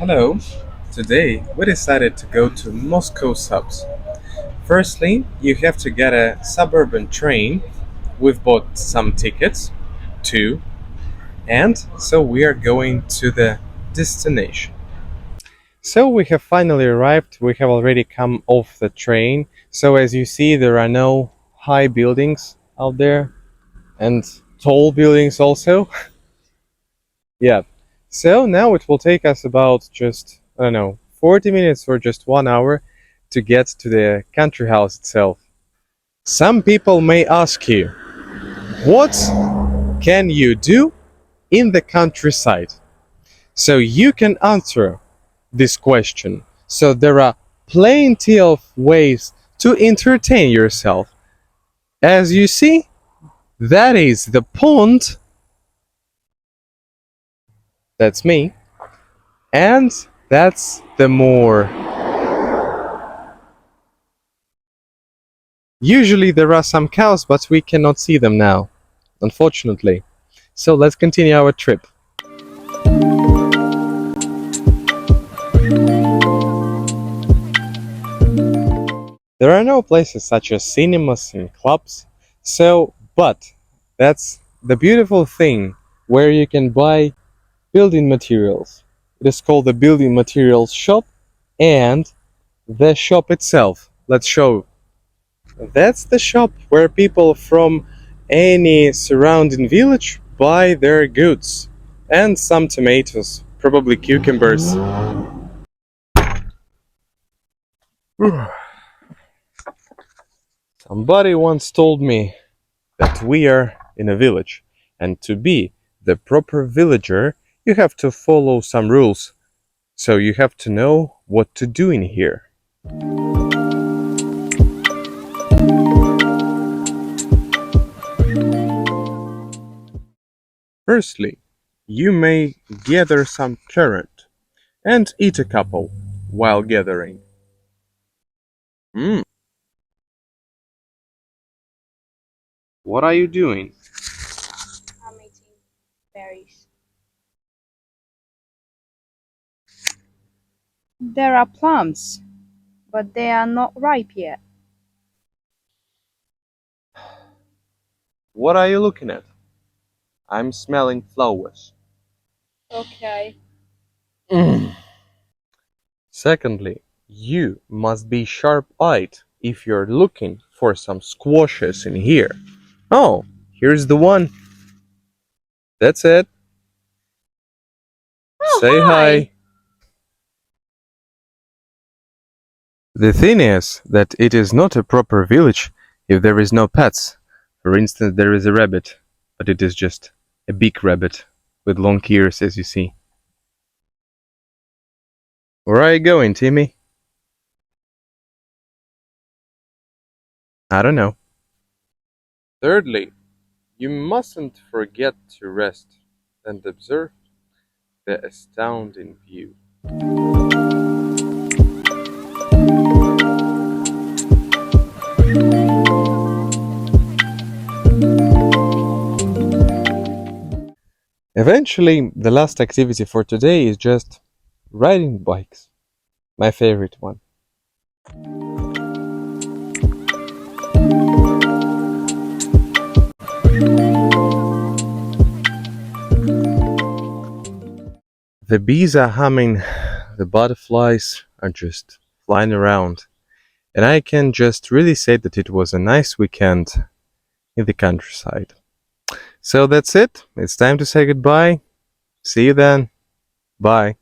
Hello. Today we decided to go to Moscow subs. Firstly, you have to get a suburban train. We've bought some tickets, two, and so we are going to the destination. So we have finally arrived. We have already come off the train. So as you see, there are no high buildings out there and tall buildings also. Yeah. So now it will take us about just, I don't know, 40 minutes or just 1 hour to get to the country house itself. Some people may ask you, what can you do in the countryside? So you can answer this question. So there are plenty of ways to entertain yourself. As you see, that is the pond. That's me. And that's the moor. Usually there are some cows, but we cannot see them now, unfortunately. So let's continue our trip. There are no places such as cinemas and clubs, but that's the beautiful thing where you can buy building materials. It is called the building materials shop, and the shop itself. Let's show. That's the shop where people from any surrounding village buy their goods and some tomatoes, probably cucumbers. Somebody once told me that we are in a village, and to be the proper villager, you have to follow some rules. So you have to know what to do in here. Firstly, you may gather some currant and eat a couple while gathering. Mm. What are you doing? I'm eating berries. There are plums, but they are not ripe yet. What are you looking at? I'm smelling flowers. Okay. Mm. Secondly, you must be sharp-eyed if you're looking for some squashes in here. Oh, here's the one. That's it. Oh, Say hi! hi. The thing is that it is not a proper village if there is no pets. For instance, there is a rabbit, but it is just a big rabbit with long ears, as you see. Where are you going, Timmy? I don't know. Thirdly, you mustn't forget to rest and observe the astounding view. Eventually, the last activity for today is just riding bikes. My favorite one. The bees are humming, the butterflies are just flying around, and I can just really say that it was a nice weekend in the countryside. So that's it. It's time to say goodbye. See you then. Bye.